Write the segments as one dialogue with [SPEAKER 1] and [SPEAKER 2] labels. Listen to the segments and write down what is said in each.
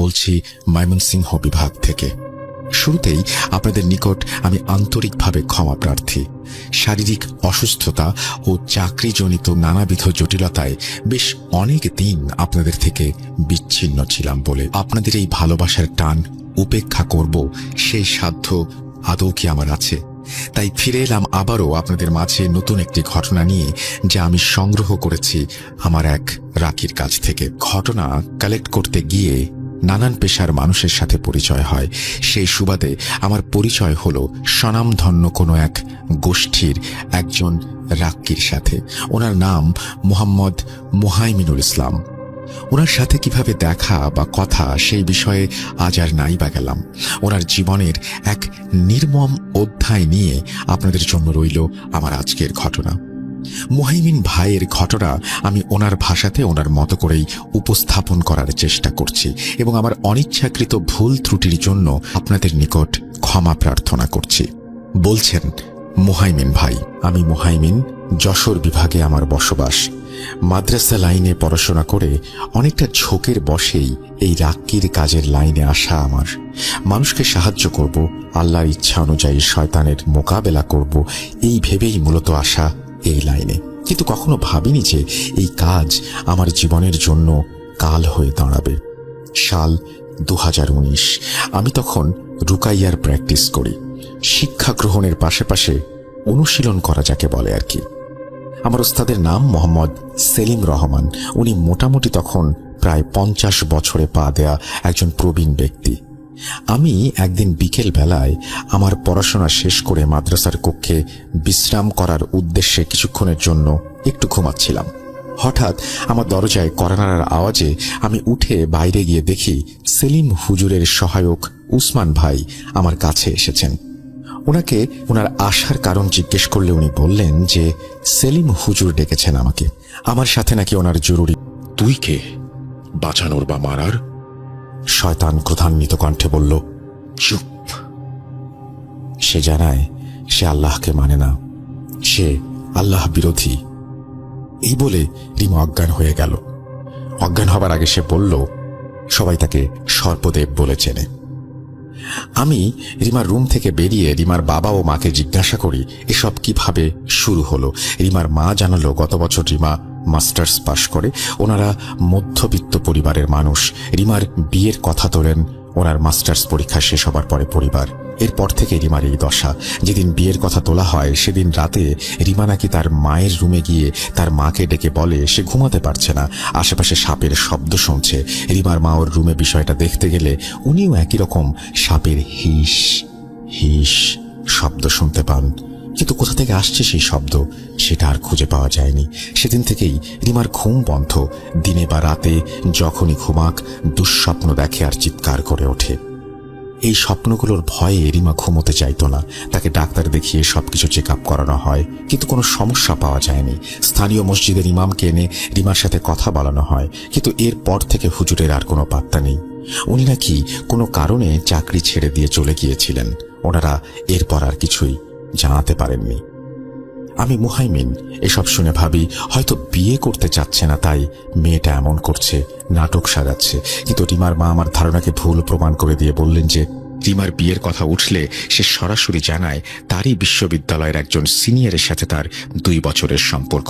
[SPEAKER 1] বলছি ময়মনসিংহ বিভাগ থেকে। শুরুতেই আপনাদের নিকট আমি আন্তরিকভাবে ক্ষমা প্রার্থী। শারীরিক অসুস্থতা ও চাকরিজনিত নানাবিধ জটিলতায় বেশ অনেক দিন আপনাদের থেকে বিচ্ছিন্ন ছিলাম বলে আপনাদের এই ভালোবাসার টান উপেক্ষা করব সেই সাধ্য আদৌ কি আমার আছে? তাই ফিরে এলাম আবারও আপনাদের মাঝে নতুন একটি ঘটনা নিয়ে, যা আমি সংগ্রহ করেছি আমার এক রাকির কাছ থেকে। ঘটনা কালেক্ট করতে গিয়ে নানান পেশার মানুষের সাথে পরিচয় হয়। সেই সুবাদে আমার পরিচয় হল স্বনামধন্য কোনো এক গোষ্ঠীর একজন রাক্কির সাথে। ওনার নাম মোহাম্মদ মুহাইমিনুল ইসলাম। ওনার সাথে কিভাবে দেখা বা কথা সেই বিষয়ে আজ আর নাই বা গেলাম। ওনার জীবনের এক নির্মম অধ্যায় নিয়ে আপনাদের জন্য রইল আমার আজকের ঘটনা। মুহাইমিন ভাইয়ের ঘটনা আমি ওনার ভাষাতে ওনার মতো করেই উপস্থাপন করার চেষ্টা করছি এবং আমার অনিচ্ছাকৃত ভুল ত্রুটির জন্য আপনাদের নিকট ক্ষমা প্রার্থনা করছি। বলছেন মুহাইমিন ভাই, আমি মুহাইমিন, যশোর বিভাগে আমার বসবাস। মাদ্রাসা লাইনে পড়াশোনা করে অনেকটা ঝোঁকের বশেই এই রাক্কির কাজের লাইনে আসা আমার। মানুষকে সাহায্য করব, আল্লাহর ইচ্ছা অনুযায়ী শয়তানের মোকাবেলা করব, এই ভেবেই মূলত আসা এই লাইনে। কিন্তু কখনো ভাবিনি যে এই কাজ আমার জীবনের জন্য কাল হয়ে দাঁড়াবে। সাল 2019। আমি তখন রুকাইয়ার প্র্যাকটিস করি। শিক্ষা গ্রহণের পাশে অনুশীলন করা যাকে বলে আর কি। আমার ওস্তাদের নাম মোহাম্মদ সেলিম রহমান। উনি মোটামুটি তখন প্রায় 50 বছরে পা দেয়া একজন প্রবীণ ব্যক্তি। আমি একদিন বিকেল বেলায় আমার পড়াশোনা শেষ করে মাদ্রাসার কক্ষে বিশ্রাম করার উদ্দেশ্যে কিছুক্ষণের জন্য একটু ঘুমাচ্ছিলাম। হঠাৎ আমার দরজায় কড়া নাড়ার আওয়াজে আমি উঠে বাইরে গিয়ে দেখি সেলিম হুজুরের সহায়ক উসমান ভাই আমার কাছে এসেছেন। ওনাকে ওনার আসার কারণ জিজ্ঞেস করলে উনি বললেন যে সেলিম হুজুর ডেকেছেন আমাকে, আমার সাথে নাকি ওনার জরুরি।
[SPEAKER 2] তুই কে, বাঁচানোর বা মারার?
[SPEAKER 1] শয়তান ক্রোধান্বিত কণ্ঠে বলল,
[SPEAKER 2] চুপ।
[SPEAKER 1] সে জানায় সে আল্লাহকে মানে না, সে আল্লাহ বিরোধী। এই বলে রিমা অজ্ঞান হয়ে গেল। অজ্ঞান হবার আগে সে বলল সবাই তাকে সর্পদেব বলে চেনে। আমি রিমার রুম থেকে বেরিয়ে রিমার বাবা ও মাকে জিজ্ঞাসা করি এসব কিভাবে শুরু হলো। রিমার মা জানালো গত বছর রিমা মাস্টার্স পাশ করে। ওনারা মধ্যবিত্ত পরিবারের মানুষ। রিমার বিয়ের কথা তোলেন ওনার মাস্টার্স পরীক্ষা শেষ হবার পরে পরিবার। এরপর থেকে রিমার এই দশা। যেদিন বিয়ের কথা তোলা হয় সেদিন রাতে রিমা নাকি তার মায়ের রুমে গিয়ে তার মাকে ডেকে বলে সে ঘুমাতে পারছে না, আশেপাশে সাপের শব্দ শুনছে। রিমার মা ওর রুমে বিষয়টা দেখতে গেলে উনিও একই রকম সাপের হিস হিস শব্দ শুনতে পান। কিন্তু কোথা থেকে আসছে সেই শব্দ সেটা আর খুঁজে পাওয়া যায়নি। সেদিন থেকেই রিমার ঘুম বন্ধ। দিনে বা রাতে যখনই ঘুমাক দুঃস্বপ্ন দেখে আর চিৎকার করে ওঠে। এই স্বপ্নগুলোর ভয়ে রিমা ঘুমোতে চাইতো না। তাকে ডাক্তার দেখিয়ে সবকিছু চেক আপ করানো হয়, কিন্তু কোনো সমস্যা পাওয়া যায়নি। স্থানীয় মসজিদের ইমামকে এনে রিমার সাথে কথা বলানো হয়, কিন্তু এরপর থেকে হুজুরের আর কোনো পাত্তা নেই। উনি নাকি কোনো কারণে চাকরি ছেড়ে দিয়ে চলে গিয়েছিলেন। ওনারা এরপর আর কিছুই জানাতে পারেননি। আমি মুহাইমিন এসব শুনে ভাবি হয়তো বিয়ে করতে চাচ্ছে না, তাই মেয়েটা এমন করছে, নাটক সাজাচ্ছে। কিন্তু রিমার মা আমার ধারণাকে ভুল প্রমাণ করে দিয়ে বললেন যে রিমার বিয়ের কথা উঠলে সে সরাসরি জানায় তারই বিশ্ববিদ্যালয়ের একজন সিনিয়রের সাথে তার 2 বছরের সম্পর্ক।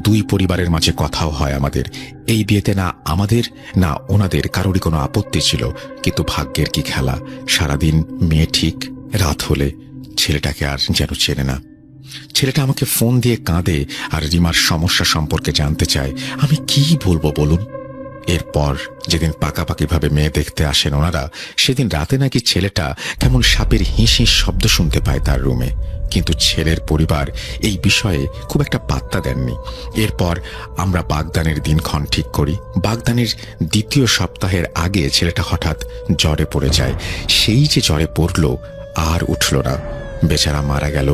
[SPEAKER 1] 2 পরিবারের মাঝে কথাও হয় আমাদের। এই বিয়েতে না আমাদের না ওনাদের কারোরই কোনো আপত্তি ছিল, কিন্তু ভাগ্যের কি খেলা, সারাদিন মেয়ে ঠিক, রাত হলে ছেলেটাকে আর যেন চেনে না। ছেলেটা আমাকে ফোন দিয়ে কাঁদে আর রিমার সমস্যা সম্পর্কে জানতে চায়। আমি কি বলবো বলুন? এরপর যেদিন পাকাপাকিভাবে মেয়ে দেখতে আসেন ওনারা, সেদিন রাতে নাকি ছেলেটা কেমন সাপের হিস হিস শব্দ শুনতে পায় তার রুমে, কিন্তু ছেলের পরিবার এই বিষয়ে খুব একটা পাত্তা দেননি। এরপর আমরা বাগদানের দিনক্ষণ ঠিক করি। বাগদানের 2য় সপ্তাহের আগে ছেলেটা হঠাৎ জ্বরে পড়ে যায়। সেই যে জ্বরে পড়ল আর উঠল না, বেচারা মারা গেল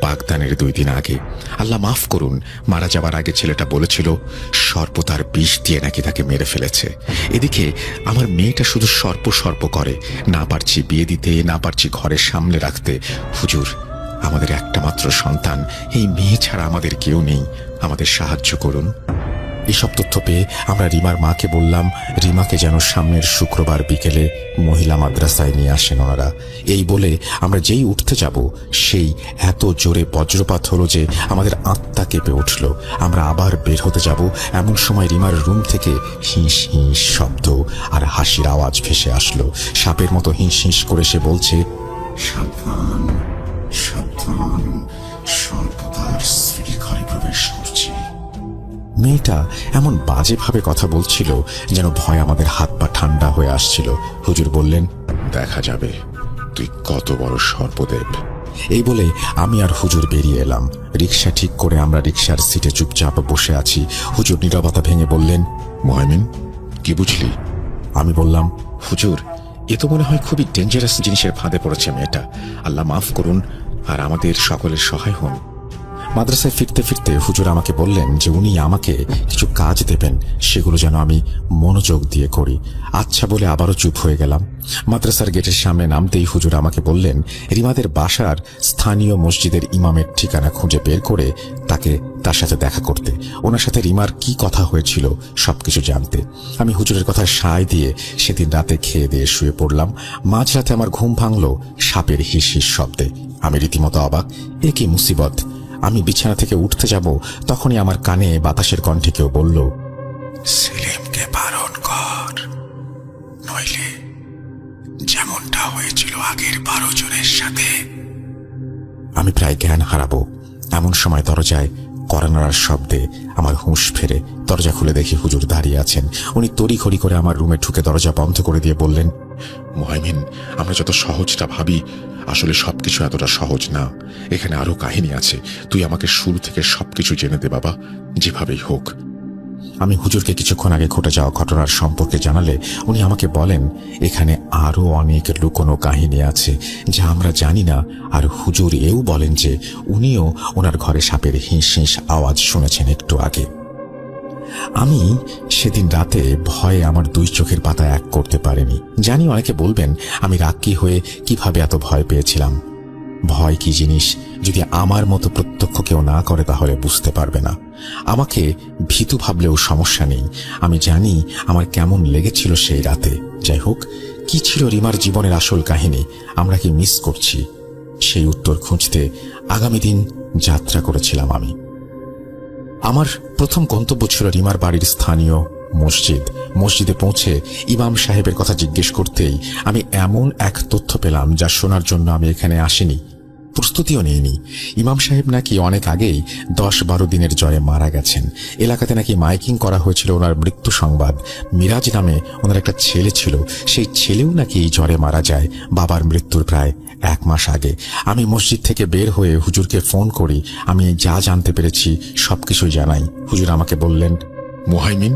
[SPEAKER 1] বাগদানের 2 দিন আগে। আল্লাহ মাফ করুন, মারা যাবার আগে ছেলেটা বলেছিল সর্প তার বিষ দিয়ে নাকি তাকে মেরে ফেলেছে। এদিকে আমার মেয়েটা শুধু সর্প সর্প করে, না পারছি বিয়ে দিতে, না পারছি ঘরের সামনে রাখতে। হুজুর, আমাদের একটা মাত্র সন্তান, এই মেয়ে ছাড়া আমাদের কেউ নেই, আমাদের সাহায্য করুন। এসব তথ্য পেয়ে আমরা রিমার মাকে বললাম রিমাকে যেন সামনের শুক্রবার বিকেলে মহিলা মাদ্রাসায় নিয়ে আসেন ওনারা। এই বলে আমরা যেই উঠতে যাব সেই এত জোরে বজ্রপাত হলো যে আমাদের আত্মা কেঁপে উঠল। আমরা আবার বের হতে যাব এমন সময় রিমার রুম থেকে হিঁস হিঁস শব্দ আর হাসির আওয়াজ ভেসে আসলো। সাপের মতো হিঁস হিঁস করে সে বলছে, সাবধান সাবধান, সর্বদার স্ত্রীর ঘরে প্রবেশ করছে। মেয়েটা এমন বাজেভাবে কথা বলছিল যেন ভয় আমাদের হাত পা ঠান্ডা হয়ে আসছিল। হুজুর বললেন,
[SPEAKER 2] দেখা যাবে তুই কত বড় সর্পদেব।
[SPEAKER 1] এই বলে আমি আর হুজুর বেরিয়ে এলাম। রিক্সা ঠিক করে আমরা রিক্সার সিটে চুপচাপ বসে আছি। হুজুর নীরবতা ভেঙে বললেন,
[SPEAKER 2] মুহাইমিন, কি বুঝলি?
[SPEAKER 1] আমি বললাম,
[SPEAKER 2] হুজুর, এ তো মনে হয় খুবই ডেঞ্জারাস জিনিসের ফাঁদে পড়েছে মেয়েটা। আল্লাহ মাফ করুন আর আমাদের সকলের সহায় হন।
[SPEAKER 1] মাদ্রাসায় ফিরতে ফিরতে হুজুর আমাকে বললেন যে উনি আমাকে কিছু কাজ দেবেন, সেগুলো যেন আমি মনোযোগ দিয়ে করি। আচ্ছা বলে আবারও চুপ হয়ে গেলাম। মাদ্রাসার গেটের সামনে নামতেই হুজুর আমাকে বললেন রিমাদের বাসার স্থানীয় মসজিদের ইমামের ঠিকানা খুঁজে বের করে তার সাথে দেখা করতে, ওনার সাথে রিমার কি কথা হয়েছিল সবকিছু জানতে। আমি হুজুরের কথা সায় দিয়ে সেদিন রাতে খেয়ে দিয়ে শুয়ে পড়লাম। মাঝরাতে আমার ঘুম ভাঙল সাপের হিস হিস শব্দে। আমি রীতিমতো অবাক, এ কি মুসিবত। আমি বিছানা থেকে উঠতে যাব তখনই আমার কানে বাতাসের কণ্ঠে কেউ বলল, সেলিমকে বারণ কর, নইলে যেমনটা হয়েছিল আগের 12 জনের সাথে। আমি প্রায় জ্ঞান হারাবো এমন সময় দরজায় কড়া নাড়ার শব্দে আমার হুঁশ ফেরে। দরজা খুলে দেখি হুজুর দাঁড়িয়ে আছেন। উনি তড়িঘড়ি করে আমার রুমে ঢুকে দরজা বন্ধ করে দিয়ে বললেন,
[SPEAKER 2] মুহাইমিন, আমরা যত সহজটা ভাবি আসলে সবকিছু এতটা সহজ না। এখানে আরো কাহিনী আছে। তুই আমাকে শুরু থেকে সবকিছু জেনে দে বাবা, যেভাবেই হোক।
[SPEAKER 1] আমি হুজুরকে কিছুক্ষণ আগে ঘটে যাওয়া ঘটনার সম্পর্কে জানালে উনি আমাকে বলেন এখানে আরো অনেক লুকোনো কাহিনী আছে যা আমরা জানি না। আর হুজুর এও বলেন যে উনিও ওনার ঘরে সাপের হিঁস হিঁস আওয়াজ শুনেছেন একটু আগে। আমি সেদিন রাতে ভয়ে আমার 2 চোখের পাতা এক করতে পারিনি। জানি অনেকে বলবেন আমি রাক্কি হয়ে কিভাবে এত ভয় পেয়েছিলাম। ভয় কি জিনিস যদি আমার মতো প্রত্যক্ষ কেউ না করে তাহলে বুঝতে পারবে না। আমাকে ভীতু ভাবলেও সমস্যা নেই, আমি জানি আমার কেমন লেগেছিল সেই রাতে। যাই হোক, কি ছিল রিমার জীবনের আসল কাহিনী, আমরা কি মিস করছি, সেই উত্তর খুঁজতে আগামী দিন যাত্রা করেছিলাম আমি। আমার প্রথম গন্তব্য ছিল রিমার বাড়ির স্থানীয় মসজিদে পৌঁছে ইমাম সাহেবের কথা জিজ্ঞেস করতেই আমি এমন এক তথ্য পেলাম যা শোনার জন্য আমি এখানে আসিনি, প্রস্তুতিও নেইনি। ইমাম সাহেব নাকি অনেক আগেই 10-12 দিনের জ্বরে মারা গেছেন। এলাকাতে নাকি মাইকিং করা হয়েছিল ওনার মৃত্যু সংবাদ। মিরাজ নামে ওনার একটা ছেলে ছিল, সেই ছেলেও নাকি এই জ্বরে মারা যায় বাবার মৃত্যুর প্রায় 1 মাস আগে। আমি মসজিদ থেকে বের হয়ে হুজুরকে ফোন করি। আমি যা জানতে পেরেছি সবকিছুই জানাই। হুজুর আমাকে বললেন,
[SPEAKER 2] মুহাইমিন,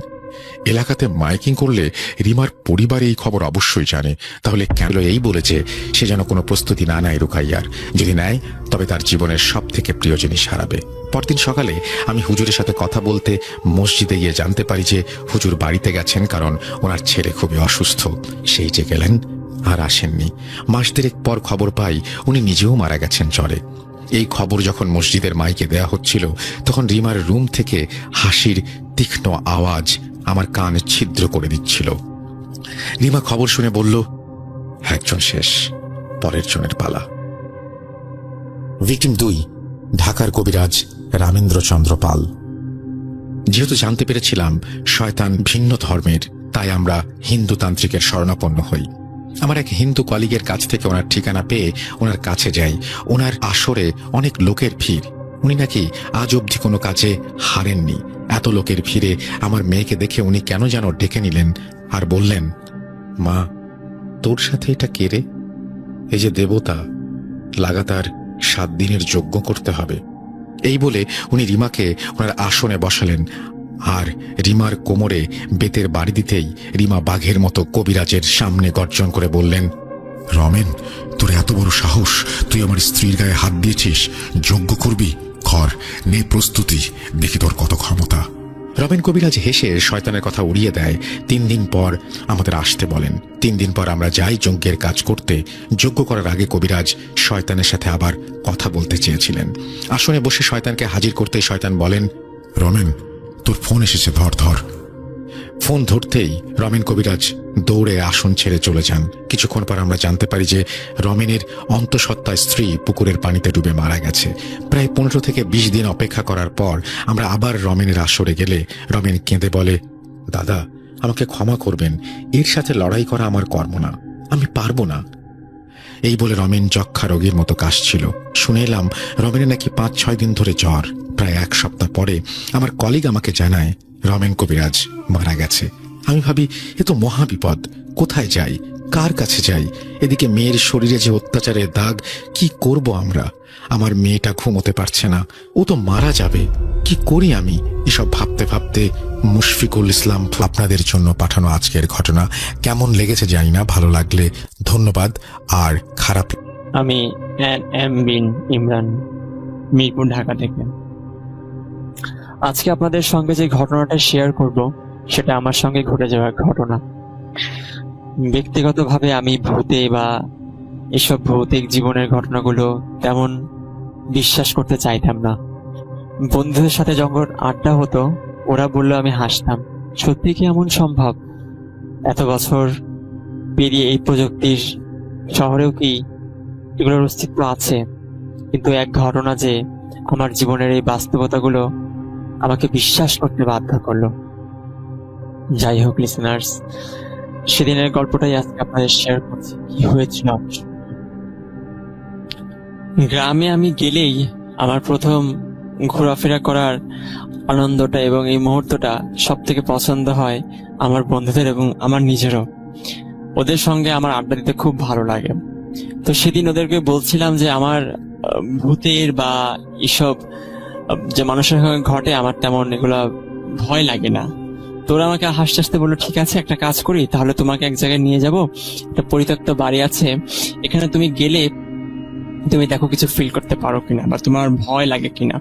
[SPEAKER 2] এলাকাতে মাইকিং করলে রিমার পরিবার এই খবর অবশ্যই জানে। তাহলে কেন এই বলেছে সে যেন কোনো প্রস্তুতি না নেয় রুকাইয়ার। যদি নেয় তবে তার জীবনের সব থেকে প্রিয় জিনিস হারাবে। পরদিন সকালে আমি হুজুরের সাথে কথা বলতে মসজিদে গিয়ে জানতে পারি যে হুজুর বাড়িতে গেছেন, কারণ ওনার ছেলে খুবই অসুস্থ। সেই যে গেলেন আর আসেননি। মাস 2 পর খবর পাই উনি নিজেও মারা গেছেন জ্বরে। এই খবর যখন মসজিদের মাইকে দেয়া হচ্ছিল তখন রিমার রুম থেকে হাসির তীক্ষ্ণ আওয়াজ আমার কান ছিদ্র করে দিচ্ছিল। রিমা খবর শুনে বলল, একজন শেষ, পরের জনের পালা।
[SPEAKER 1] ভিকটিম 2, ঢাকার কবিরাজ রামেন্দ্রচন্দ্র পাল।
[SPEAKER 2] যেহেতু জানতে পেরেছিলাম শয়তান ভিন্ন ধর্মের, তাই আমরা হিন্দু তান্ত্রিকের শরণাপন্ন হই। আমার এক হিন্দু কলিগের কাছ থেকে ওনার ঠিকানা পেয়ে ওনার কাছে যাই। ওনার আসরে অনেক লোকের ভিড়। উনি নাকি আজ অবধি কোনো কাজে হারেননি। এত লোকের ভিড়ে আমার মেয়েকে দেখে উনি কেন যেন ডেকে নিলেন আর বললেন, মা, তোর সাথে এটা কে রে? এই যে দেবতা, লাগাতার 7 দিনের যজ্ঞ করতে হবে। এই বলে উনি রিমাকে ওনার আসনে বসালেন আর রিমার কোমরে বেতের বাড়ি দিতেই রিমা বাঘের মতো কবিরাজের সামনে গর্জন করে বললেন,
[SPEAKER 1] রমেন, তোর এত বড় সাহস, তুই আমার স্ত্রীর গায়ে হাত দিয়েছিস, যজ্ঞ করবি? কর, নে প্রস্তুতি, দেখি তোর কত ক্ষমতা।
[SPEAKER 2] রমেন কবিরাজ হেসে শয়তানের কথা উড়িয়ে দেয়। 3 দিন পর আমাদের আসতে বলেন। 3 দিন পর আমরা যাই যজ্ঞের কাজ করতে। যজ্ঞ করার আগে কবিরাজ শয়তানের সাথে আবার কথা বলতে চেয়েছিলেন। আসনে বসে শয়তানকে হাজির করতে শয়তান বলেন,
[SPEAKER 1] রমেন,
[SPEAKER 2] তোর ফোন এসেছে, ধর ধর। ফোন ধরতেই রমেন কবিরাজ দৌড়ে আসন ছেড়ে চলে যান। কিছুক্ষণ পর আমরা জানতে পারি যে রমেনের অন্তঃসত্ত্বা স্ত্রী পুকুরের পানিতে ডুবে মারা গেছে। প্রায় 15 থেকে 20 দিন অপেক্ষা করার পর আমরা আবার রমেনের আসরে গেলে রমেন কেঁদে বলে, দাদা আমাকে ক্ষমা করবেন, এর সাথে লড়াই করা আমার কর্ম না, আমি পারবো না। এই বলে রমেন যক্ষা রোগীর মতো কাশছিল। শুনে এলাম রমেনের নাকি 5-6 দিন ধরে জ্বর। প্রায় 1 সপ্তাহ পরে আমার কলিগ আমাকে জানায় রমেন কবিরাজ মারা গেছে। আমি ভাবি এ তো মহাবিপদ, কোথায় যাই, কার কাছে যাই? এদিকে মেয়ের শরীরে যে অত্যাচারের দাগ, কি করব আমরা? আমার মেয়েটা ঘুমোতে পারছে না, ও তো মারা যাবে, কি করি আমি? এসব ভাবতে ভাবতে মুশফিকুল ইসলাম আপনাদের জন্য পাঠানো আজকের ঘটনা কেমন লেগেছে জানি না, ভালো লাগলে ধন্যবাদ, আর খারাপ
[SPEAKER 3] আমি এম বিন ইমরান, মিরপুর, ঢাকা থেকে। আজকে আপনাদের সঙ্গে যে ঘটনাটা শেয়ার করব সেটা আমার সঙ্গে ঘটে যাওয়া ঘটনা। ব্যক্তিগতভাবে আমি ভূতে বা এসব ভৌতিক জীবনের ঘটনাগুলো তেমন বিশ্বাস করতে চাইতাম না। বন্ধুদের সাথে যখন আড্ডা হতো ওরা বললো আমি হাসতাম, সত্যি কি এমন সম্ভব? এত বছর পেরিয়ে এই প্রযুক্তির শহরেও কি এগুলোর অস্তিত্ব আছে? কিন্তু এক ঘটনা যে আমার জীবনের এই বাস্তবতাগুলো আমাকে বিশ্বাস করতে বাধ্য করলো। যাই হোক লিসেনার্স, সেদিনের গল্পটাই আজকে আপনাদের শেয়ার করছি। কি হয়েছিল গ্রামে আমি গেলেই আমার প্রথম ঘোরাফেরা করার আনন্দটা এবং এই মুহূর্তটা সব থেকে পছন্দ হয় আমার বন্ধুদের এবং আমার নিজেরও। ওদের সঙ্গে আমার আড্ডা দিতে খুব ভালো লাগে। তো সেদিন ওদেরকে বলছিলাম যে আমার ভূতের বা এসব যে মানুষের সঙ্গে ঘটে আমার তেমন এগুলা ভয় লাগে না। তোরা আমাকে হাসতে হাসতে বললো, ঠিক আছে একটা কাজ করি, তাহলে তোমাকে এক জায়গায় নিয়ে যাব, একটা পরিত্যক্ত বাড়ি আছে, এখানে তুমি গেলে তুমি দেখো কিছু ফিল করতে পারো কিনা বা তোমার ভয় লাগে কিনা।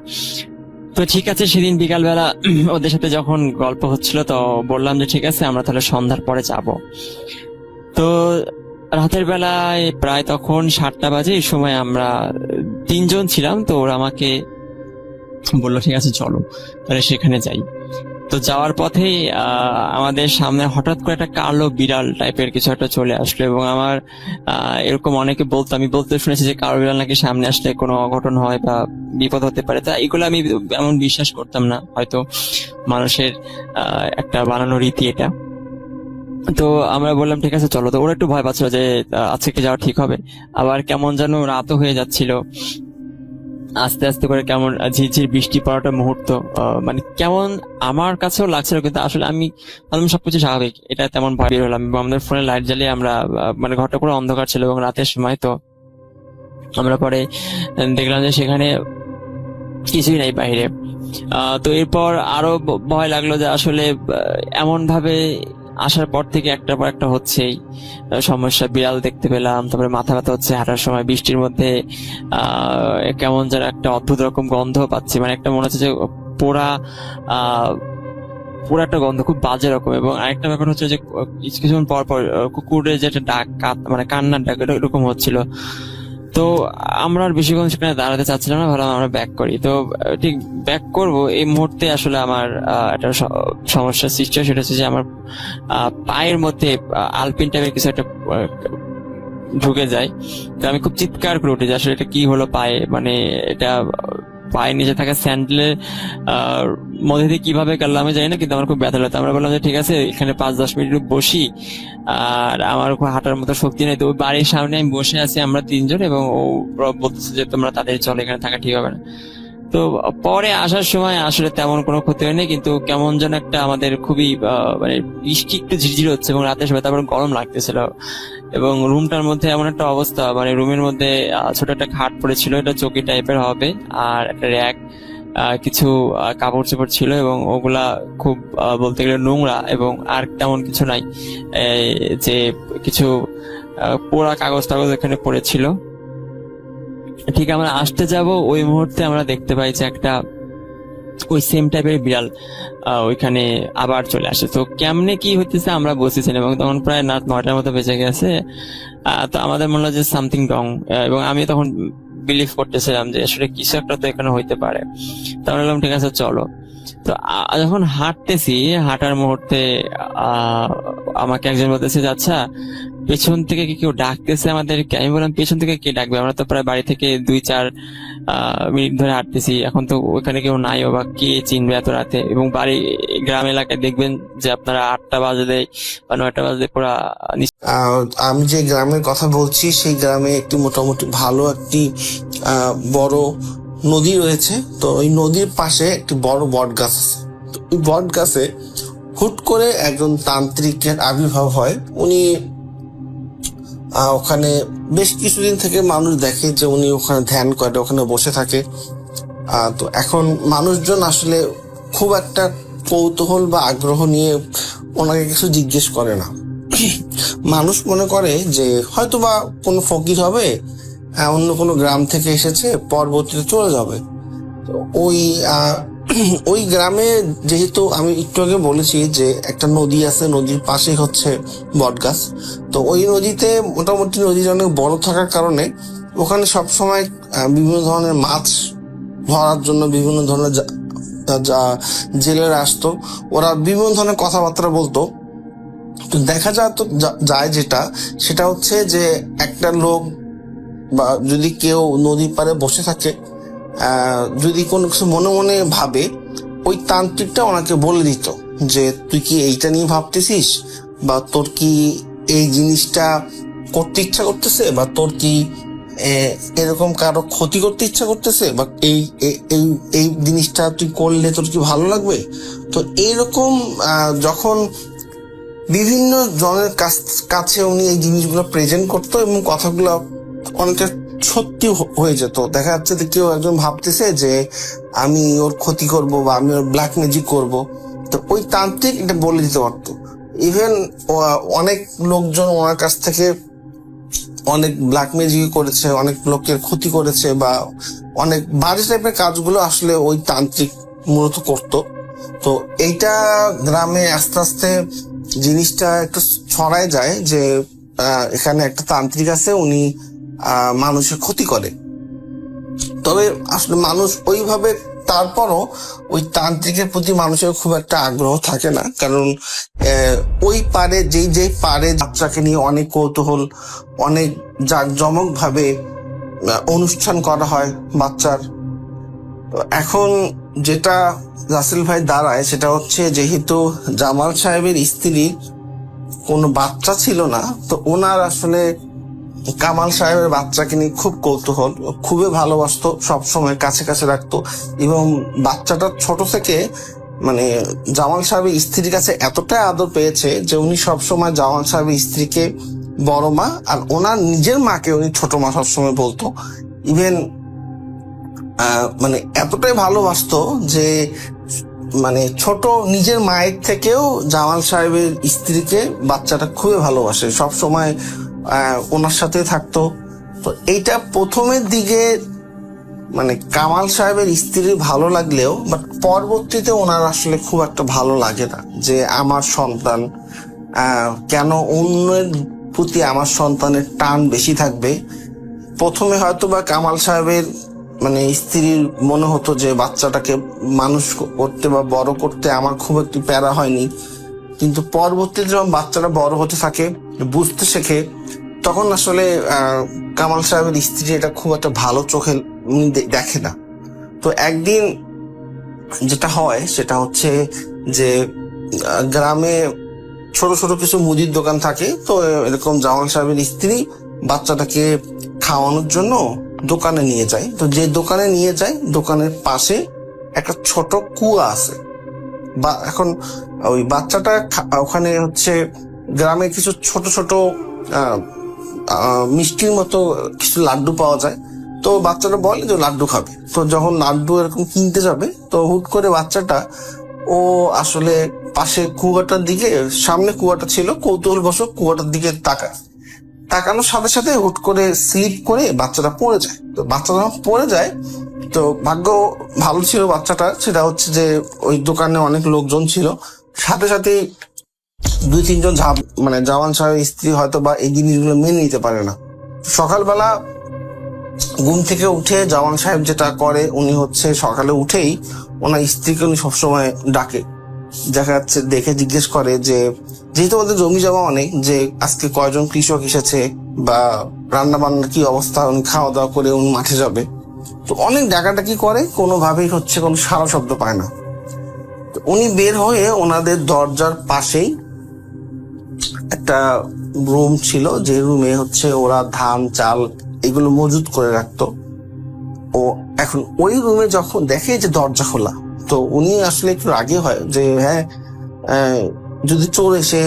[SPEAKER 3] তো ঠিক আছে, সেদিন বিকালবেলা ওদের সাথে যখন গল্প হচ্ছিল তো বললাম যে ঠিক আছে আমরা তাহলে সন্ধ্যার পরে যাব। তো রাতের বেলায় প্রায় তখন 7টা বাজে, এই সময় আমরা 3 জন ছিলাম। তো ওরা আমাকে বললো ঠিক আছে চলো তাহলে সেখানে যাই। তো যাওয়ার পথেই আমাদের সামনে হঠাৎ করে একটা কালো বিড়াল টাইপের কিছু একটা চলে আসলো এবং আমার এরকম অনেকে বলতো, আমি বলতে শুনেছি যে কালো বিড়াল নাকি সামনে আসলে কোনো অঘটন হয় বা বিপদ হতে পারে। তা এগুলো আমি এমন বিশ্বাস করতাম না, হয়তো মানুষের একটা বানানো রীতি এটা। তো আমরা বললাম ঠিক আছে চলো। তো ওরা একটু ভয় পাচ্ছিল যে আজকে কি যাওয়া ঠিক হবে। আবার কেমন যেন রাতও হয়ে যাচ্ছিল, আস্তে আস্তে করে কেমন ঝিরঝির বৃষ্টি পড়াটা মুহূর্ত, মানে কেমন আমার কাছেও লাগছিল, কিন্তু আসলে আমি ভাবলাম সবকিছু স্বাভাবিক, এটা তেমন ভয় বের হলাম। আমাদের ফোনে লাইট জ্বালিয়ে আমরা মানে ঘরটা পুরো অন্ধকার ছিল এবং রাতের সময়। তো আমরা পরে দেখলাম যে সেখানে কিছুই নাই বাইরে। তো এরপর আরো ভয় লাগলো যে আসলে এমন ভাবে আসার পর থেকে একটার পর একটা হচ্ছেই সমস্যা। বিড়াল দেখতে পেলাম, তারপরে মাথা ব্যথা হচ্ছে হাঁটার সময়, বৃষ্টির মধ্যে কেমন যেন একটা অদ্ভুত রকম গন্ধ পাচ্ছি, মানে একটা মনে হচ্ছে যে পোড়া পুরো একটা গন্ধ, খুব বাজে রকম। এবং আরেকটা ব্যাপার হচ্ছে যে কিছুক্ষণ পর পর কুকুরের যে একটা ডাক, মানে কান্নার ডাক এরকম হচ্ছিল। তো আমরা আর বেশিক্ষণ সেখানে দাঁড়াতে চাচ্ছিলাম না, ভাবলাম আমরা ব্যাক করি। তো ঠিক ব্যাক করব এই মুহূর্তে আসলে আমার একটা সমস্যার সৃষ্টি হয়, সেটা হচ্ছে যে আমার পায়ের মধ্যে আলপিন টাইপের কিছু একটা ঢুকে যায়। তো আমি খুব চিৎকার করে উঠি যে আসলে এটা কি হলো পায়ে, মানে এটা পায়ের নিচে থাকা স্যান্ডেলের মধ্যে দিয়ে কিভাবে গেল আমি জানি না, কিন্তু আমার খুব ব্যথা লাগতো। আমরা বললাম যে ঠিক আছে এখানে 5-10 মিনিট বসি, আর আমার খুব হাঁটার মতো শক্তি নেই। তো ওই বাড়ির সামনে আমি বসে আছি, আমরা 3 জন, এবং ও বলতেছে যে তোমরা তাদের চলো, এখানে থাকা ঠিক হবে না। তো পরে আসার সময় আসলে তেমন কোনো ক্ষতি হয়নি, কিন্তু কেমন যেন একটা আমাদের খুবই মানে বৃষ্টি একটু ঝিরঝির হচ্ছে এবং রাতের সময় তারপর গরম লাগতেছিল। এবং রুমটার মধ্যে এমন একটা অবস্থা, মানে রুমের মধ্যে ছোট একটা খাট পড়েছিল, এটা চৌকি টাইপের হবে, আর একটা র্যাক, কিছু কাপড় চোপড় ছিল এবং ওগুলা খুব বলতে গেলে নোংরা, এবং আর তেমন কিছু নাই, যে কিছু পোড়া কাগজ টাগজ এখানে পড়েছিল। ঠিক আমরা আসতে যাব ওই মুহূর্তে আমরা দেখতে পাই যে একটা ওই সেম টাইপের বিড়াল ওইখানে আবার চলে আসে। তো কেমনে কি হইতেছে আমরা বুঝতেছি না, এবং তখন প্রায় রাত 9টার মতো বেজে গেছে। তো আমাদের মনে হলো যে সামথিং রং, এবং আমি তখন বিলিভ করতেছিলাম যে আসলে কিছু একটা তো এখানে হইতে পারে। তো আমরা বললাম ঠিক আছে চলো। তো যখন হাঁটতেছি, হাঁটার মুহূর্তে আমাকে একজন বলতেছে যে আচ্ছা পেছন থেকে কি কেউ ডাকতেছে আমাদেরকে। আমি বললাম পেছন থেকে কে ডাকবে, আমরা তো প্রায় বাড়ি থেকে 2-4 মিনিট ধরে হাঁটতেছি, এখন তো ওখানে কেউ নাই, বা কে চিনবে এত রাতে। এবং বাড়ি গ্রাম এলাকায় দেখবেন যে আপনারা 8টা বাজলে বা 9টা বাজলে পুরা
[SPEAKER 4] আমি যে গ্রামের কথা বলছি সেই গ্রামে একটি মোটামুটি ভালো একটি বড় নদী রয়েছে। তো ওই নদীর পাশে একটি বড় বট গাছ আছে। তো ওই বট গাছে হুট করে একজন তান্ত্রিকের আবির্ভাব হয়। উনি ওখানে বেশ কিছুদিন থেকে মানুষ দেখে যে উনি ওখানে ধ্যান করে, ওখানে বসে থাকে। তো এখন মানুষজন আসলে খুব একটা কৌতূহল বা আগ্রহ নিয়ে ওনাকে কিছু জিজ্ঞেস করে না। মানুষ মনে করে যে হয়তো বা কোনো ফকির হবে, অন্য কোনো গ্রাম থেকে এসেছে, পরবর্তীতে চলে যাবে। তো ওই গ্রামে যেহেতু আমি একটু আগে বলেছি যে একটা নদী আছে, নদীর পাশেই হচ্ছে বটগাছ। তো ওই নদীতে মোটামুটি নদীটা অনেক বড় থাকার কারণে ওখানে সবসময় বিভিন্ন ধরনের মাছ ধরার জন্য বিভিন্ন ধরনের জেলেরা আসতো। ওরা বিভিন্ন ধরনের কথাবার্তা বলতো। তো দেখা যায় সেটা হচ্ছে যে একটা লোক বা যদি কেউ নদীর পাড়ে বসে থাকে, যদি কোনো কিছু মনে মনে ভাবে, ওই তান্ত্রিকটা ওনাকে বলে দিত যে তুই কি এইটা নিয়ে ভাবতেছিস, বা তোর কি এই জিনিসটা করতে ইচ্ছা করতেছে, বা তোর কি এরকম কারো ক্ষতি করতে ইচ্ছা করতেছে, বা এই জিনিসটা তুই করলে তোর কি ভালো লাগবে। তো এইরকম যখন বিভিন্ন জনের কাছে উনি এই জিনিসগুলো প্রেজেন্ট করতো এবং কথাগুলো অনেকটা সত্যি হয়ে যেত। দেখা যাচ্ছে যে কেউ একজন ভাবতেছে যে আমি ওর ক্ষতি করব বা আমি ওর ব্ল্যাক ম্যাজিক করব, তো ওই তান্ত্রিক এটা বলে দিতে পারতো। ইভেন অনেক লোকজন ওনার কাছ থেকে অনেক ব্ল্যাক ম্যাজিক করেছে, অনেক লোকের ক্ষতি করেছে, বা অনেক বাজে টাইপের কাজগুলো আসলে ওই তান্ত্রিক মূলত করতো। তো এইটা গ্রামে আস্তে আস্তে জিনিসটা একটু ছড়ায় যায় যে এখানে একটা তান্ত্রিক আছে, উনি মানুষের ক্ষতি করে। তবে আসলে মানুষ ওইভাবে, তারপরও ওই তান্ত্রিকের প্রতি মানুষের খুব একটা আগ্রহ থাকে না, কারণ ওই পারে যেই পারে বাচ্চাকে নিয়ে অনেক কৌতূহল, অনেক জাঁকজমক ভাবে অনুষ্ঠান করা হয় বাচ্চার। এখন যেটা রাসেল ভাই দাঁড়ায় সেটা হচ্ছে, যেহেতু জামাল সাহেবের স্ত্রীর কোনো বাচ্চা ছিল না, তো ওনার আসলে কামাল সাহেবের বাচ্চাকে নিয়ে খুব কৌতূহল, খুবই ভালোবাসতো, সবসময় কাছে কাছে রাখতো। এবং বাচ্চাটা ছোট থেকে মানে জামাল সাহেবের স্ত্রীর কাছে এতটাই আদর পেয়েছে যে উনি সবসময় জামাল সাহেবের স্ত্রীকে বড় মা, আর ওনার নিজের মাকে উনি ছোট মা সবসময় বলতো। ইভেন মানে এতটাই ভালোবাসতো যে মানে ছোট নিজের মায়ের থেকেও জামাল সাহেবের স্ত্রীকে বাচ্চাটা খুবই ভালোবাসে, সব সময় ওনার সাথে থাকতো। তো এইটা প্রথমের দিকে মানে কামাল সাহেবের স্ত্রীর ভালো লাগলেও, বাট পরবর্তীতে ওনার আসলে খুব একটা ভালো লাগে না যে আমার সন্তান কেন অন্যের প্রতি আমার সন্তানের টান বেশি থাকবে। প্রথমে হয়তো বা কামাল সাহেবের মানে স্ত্রীর মনে হতো যে বাচ্চাটাকে মানুষ করতে বা বড় করতে আমার খুব একটু প্যারা হয়নি, কিন্তু পরবর্তীতে যখন বাচ্চাটা বড় হতে থাকে, বুঝতে শেখে, তখন আসলে কামাল সাহেবের স্ত্রী এটা খুব একটা ভালো চোখে দেখে না। তো একদিন যেটা হয় সেটা হচ্ছে যে গ্রামে ছোট ছোট কিছু মুদির দোকান থাকে। তো এরকম জামাল সাহেবের স্ত্রী বাচ্চাটাকে খাওয়ানোর জন্য দোকানে নিয়ে যায়। তো যে দোকানে নিয়ে যায়, দোকানের পাশে একটা ছোট কুয়া আছে। বা এখন ওই বাচ্চাটা ওখানে হচ্ছে গ্রামে কিছু ছোট ছোট মিষ্টির মতো কিছু লাড্ডু পাওয়া যায়। তো বাচ্চাটা বলে যে লাড্ডু খাবে। তো যখন লাড্ডু এরকম কিনতে যাবে, তো হুট করে বাচ্চাটা ও আসলে পাশে কুয়াটার দিকে, সামনে কুয়াটা ছিল, কৌতূহলবশত কুয়াটার দিকে তাকানোর সাথে সাথে হুট করে স্লিপ করে বাচ্চাটা পড়ে যায়। তো বাচ্চা যখন পড়ে যায়, তো ভাগ্য ভালো ছিল বাচ্চাটা, সেটা হচ্ছে যে ওই দোকানে অনেক লোকজন ছিল, সাথে সাথে 2-3 জন মানে জামান সাহেবের স্ত্রী হয়তো বা এই জিনিসগুলো মেনে নিতে পারে না। সকালবেলা ঘুম থেকে উঠে জামান সাহেব যেটা করে, উনি হচ্ছে সকালে উঠেই ওনার স্ত্রীকে উনি সবসময় ডাকে। দেখা যাচ্ছে দেখে জিজ্ঞেস করে যে যেহেতু ওদের জমি জমা অনেক, যে আজকে কয়জন কৃষক এসেছে বা রান্না বান্নার কি অবস্থা, উনি খাওয়া দাওয়া করে উনি মাঠে যাবে। তো অনেক ডাকাডাকি করে, কোনোভাবেই হচ্ছে কোনো সারা শব্দ পায় না। তো উনি বের হয়ে ওনাদের দরজার পাশেই একটা রুম ছিল, যে রুমে হচ্ছে ওরা ধান চাল এগুলো মজুত করে রাখতো। ও এখন ওই রুমে যখন দেখে যে দরজা খোলা, তো উনি আসলে একটু রাগে হয় যে হ্যাঁ, যদি চোর এসে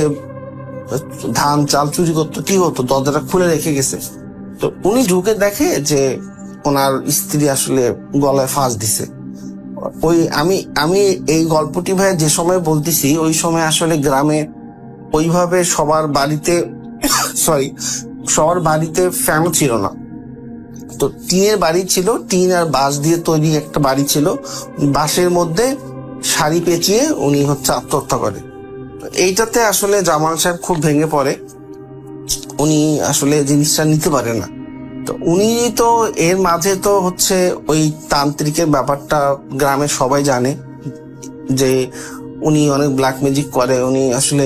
[SPEAKER 4] ধান চাল চুরি করতো কি হতো, দরজাটা খুলে রেখে গেছে। তো উনি ঢুকে দেখে যে ওনার স্ত্রী আসলে গলায় ফাঁস দিছে। ওই আমি এই গল্পটি ভাই যে সময় বলতেছি, ওই সময় আসলে গ্রামে ওইভাবে সবার বাড়িতে ফ্যানও ছিল না। তো টিনের বাড়ি ছিল, টিন আর বাঁশ দিয়ে তৈরি একটা বাড়ি ছিল। বাঁশের মধ্যে শাড়ি পেঁচিয়ে উনি হচ্ছে আত্মহত্যা করে। এইটাতে আসলে জামাল সাহেব খুব ভেঙে পড়ে, উনি আসলে জিনিসটা নিতে পারে না। তো উনি তো এর মাঝে তো হচ্ছে ওই তান্ত্রিকের ব্যাপারটা গ্রামের সবাই জানে যে উনি অনেক ব্ল্যাক ম্যাজিক করে, উনি আসলে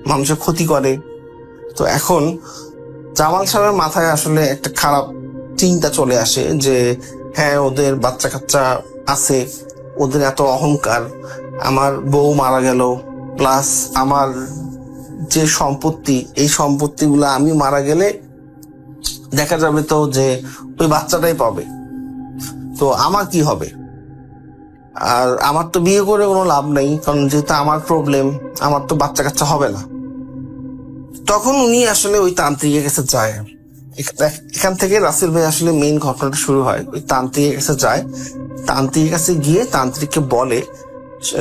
[SPEAKER 4] মানুষের ক্ষতি করে। তো এখন জামাল সাহেবের মাথায় আসলে একটা খারাপ চিন্তা চলে আসে যে হ্যাঁ, ওদের বাচ্চা কাচ্চা আছে, ওদের এত অহংকার, আমার বউ মারা গেল, প্লাস আমার যে সম্পত্তি, এই সম্পত্তিগুলো আমি মারা গেলে দেখা যাবে তো যে ওই বাচ্চাটাই পাবে, তো আমার কি হবে? আর আমার তো বিয়ে করে কোনো লাভ নেই, কারণ যেহেতু আমার প্রবলেম, আমার তো বাচ্চা কাচ্চা হবে না। তখন উনি আসলে ওই তান্ত্রিকের কাছে যায়। এখান থেকে রাসেল ভাই আসলে মেইন ঘটনাটা শুরু হয়। ওই তান্ত্রিকের কাছে যায়, তান্ত্রিকের কাছে গিয়ে তান্ত্রিককে বলে,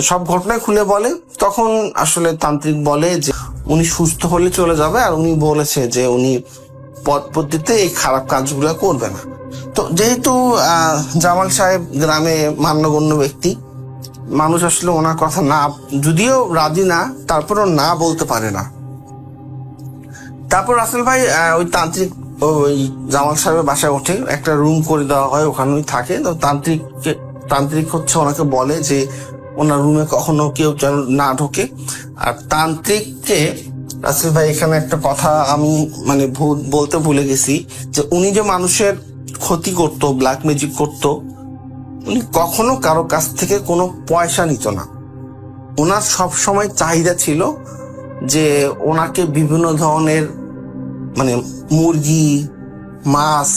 [SPEAKER 4] সব ঘটনা খুলে বলে। তখন আসলে তান্ত্রিক বলে যে উনি সুস্থ হলে চলে যাবে, আর উনি বলেছে যে উনি পদ্ধতিতে এই খারাপ কাজগুলো করবে না। তো যেহেতু জামাল সাহেব গ্রামে মান্যগণ্য ব্যক্তি, মানুষ আসলে ওনার কথা না, যদিও রাজি না, তারপরও না বলতে পারে না। তারপর রাসেল ভাই ওই ওই জামাল সাহেবের বাসায় ওঠে, একটা রুম করে দেওয়া হয়, ওখানে থাকে। তো তান্ত্রিক হচ্ছে ওনাকে বলে যে ওনার রুমে কখনো কেউ যেন না ঢোকে। আর তান্ত্রিককে রাসেল ভাই এখানে একটা কথা আমি মানে বলতে ভুলে গেছি, যে উনি যে মানুষের ক্ষতি করতো, ব্ল্যাক ম্যাজিক করতো, উনি কখনো কারো কাছ থেকে কোনো পয়সা নিত না। ওনার সব সময় চাহিদা ছিল যে ওনাকে বিভিন্ন ধরনের মানে মুরগি, মাছ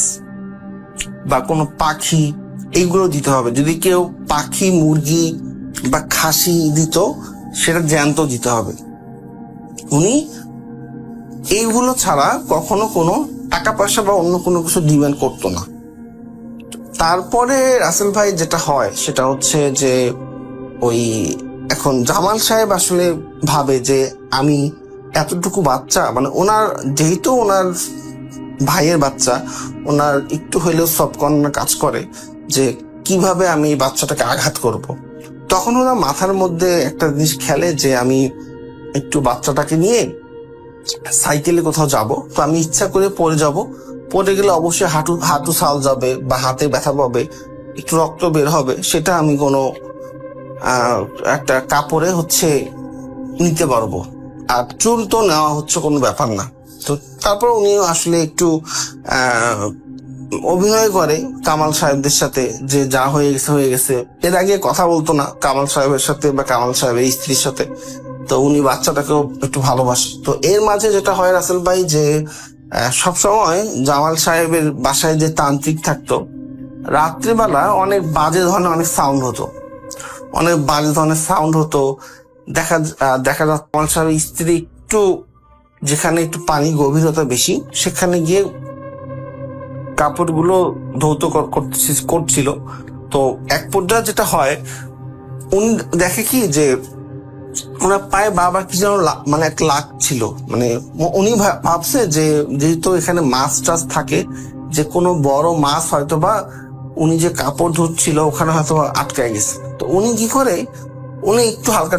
[SPEAKER 4] বা কোনো পাখি এইগুলো দিতে হবে। যদি কেউ পাখি, মুরগি বা খাসি দিত, সেটা জ্যান্ত দিতে হবে। উনি এইগুলো ছাড়া কখনো কোনো টাকা পয়সা বা অন্য কোনো কিছু ডিমান্ড করতো না। তারপরে রাসেল ভাই যেটা হয় সেটা হচ্ছে যে ওই এখন জামাল সাহেব আসলে ভাবে যে আমি এতটুকু বাচ্চা, মানে ওনার যেহেতু ওনার ভাইয়ের বাচ্চা, ওনার একটু হইলেও সবকর্নার কাজ করে যে কিভাবে আমি এই বাচ্চাটাকে আঘাত করব। তখন ওনার মাথার মধ্যে একটা জিনিস খেলে যে আমি একটু বাচ্চাটাকে নিয়ে সাইকেলে কোথাও যাব, তো আমি ইচ্ছা করে পড়ে গেলে অবশ্যই হাঁটু ছাল যাবে বা হাতে ব্যথা পাবে, একটু রক্ত বের হবে, সেটা আমি কোনো একটা কাপড়ে হচ্ছে নিতে পারবো। আর চুল তো নেওয়া হচ্ছে কোনো ব্যাপার না। তো তারপর উনি আসলে একটু অভিনয় করে কামাল সাহেবদের সাথে, যে যা হয়ে গেছে। এর আগে কথা বলতো না কামাল সাহেবের সাথে বা কামাল সাহেবের স্ত্রীর সাথে। তো উনি বাচ্চাটাকেও একটু ভালোবাসে। তো এর মাঝে যেটা হয় রাসেল ভাই, যে সবসময় জামাল সাহেবের বাসায় যে তান্ত্রিক থাকতো, রাত্রিবেলা অনেক বাজে ধরনের সাউন্ড হতো। দেখা যাচ্ছে জামাল সাহেবের স্ত্রী একটু, যেখানে একটু পানি গভীরতা বেশি, সেখানে গিয়ে কাপড়গুলো ধৌত করছিল। তো এক পর্যায়ে যেটা হয়, উনি দেখে কি যে ওনার পায়ে বারবার কি যেন মানে এক লাগ ছিল। মানে উনি ভাবছে যে যেহেতু এখানে মাছ টাছ থাকে, যে কোনো বড় মাছ হয়তো বা উনি যে কাপড় ধুচ্ছিল ওখানে হয়তো আটকায় গেছে। তো উনি কি করে, উনি একটু হালকা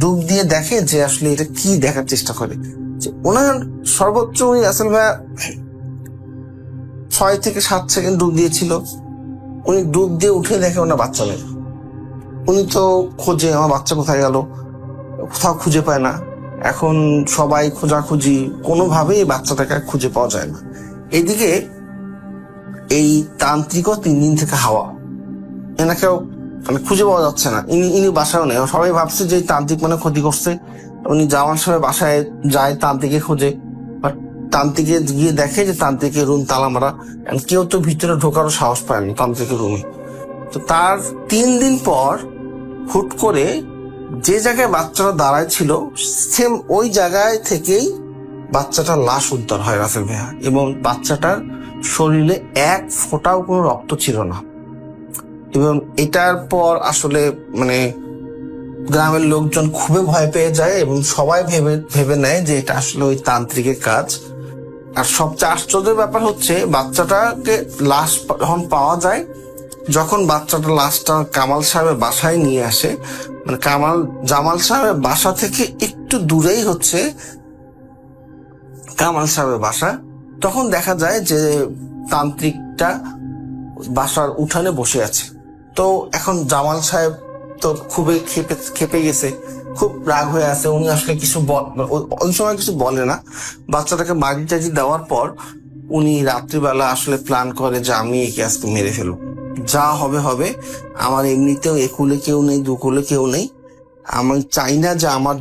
[SPEAKER 4] ডুব দিয়ে দেখে যে আসলে এটা কি, দেখার চেষ্টা করে। যে ওনার সর্বোচ্চ উনি আসলে ভাইয়া 6 থেকে 7 সেকেন্ড ডুব দিয়েছিল। উনি ডুব দিয়ে উঠে দেখে ওনার বাচ্চা নেই। উনি তো খোঁজে আমার বাচ্চা কোথায় গেল, কোথাও খুঁজে পায় না। এখন সবাই খোঁজাখুঁজি, কোনোভাবেই এই বাচ্চাটাকে খুঁজে পাওয়া যায় না। এইদিকে এই তান্ত্রিকও 3 দিন থেকে হাওয়া, এনাকেও মানে খুঁজে পাওয়া যাচ্ছে না। ইনি বাসায়ও নেই। সবাই ভাবছে যে এই তান্ত্রিক মানে ক্ষতি করছে। উনি জামাল সাহেব বাসায় যায় তান্ত্রিকে খোঁজে, বাট তান্ত্রিকে গিয়ে দেখে যে তান্ত্রিকের রুম তালা মারা, কেউ তো ভিতরে ঢোকারও সাহস পায়নি তান্ত্রিকের রুমে। তো তার 3 দিন পর হুট করে যে জায়গায় বাচ্চাটা দাঁড়ায় ছিল সেম ওই জায়গায় থেকেই বাচ্চাটার লাশ উদ্ধার হয় রাসেল ভাইয়া, এবং বাচ্চাটার শরীরে 1 ফোঁটাও কোনো রক্ত ছিল না। এবং এটার পর আসলে মানে গ্রামের লোকজন খুবই ভয় পেয়ে যায় এবং সবাই ভেবে নেয় যে এটা আসলে ওই তান্ত্রিকের কাজ। আর সবচেয়ে আশ্চর্যের ব্যাপার হচ্ছে বাচ্চাটাকে লাশ যখন পাওয়া যায়, যখন বাচ্চাটা লাশটা কামাল সাহেবের বাসায় নিয়ে আসে, মানে জামাল সাহেবের বাসা থেকে একটু দূরেই হচ্ছে কামাল সাহেবের বাসা, তখন দেখা যায় যে তান্ত্রিকটা বাসার উঠানে বসে আছে। তো এখন জামাল সাহেব তো খুবই খেপে গেছে, খুব রাগ হয়ে আছে। উনি আসলে ওই সময় কিছু বলে না। বাচ্চাটাকে মাটি টাজি দেওয়ার পর উনি রাত্রিবেলা আসলে প্ল্যান করে যে আমি একে আজকে মেরে ফেলব, যা হবে হবে। আমার এমনিতেও একুলে কেউ নেই, দুকুলে কেউ নেই। আমি চাই না যে আমার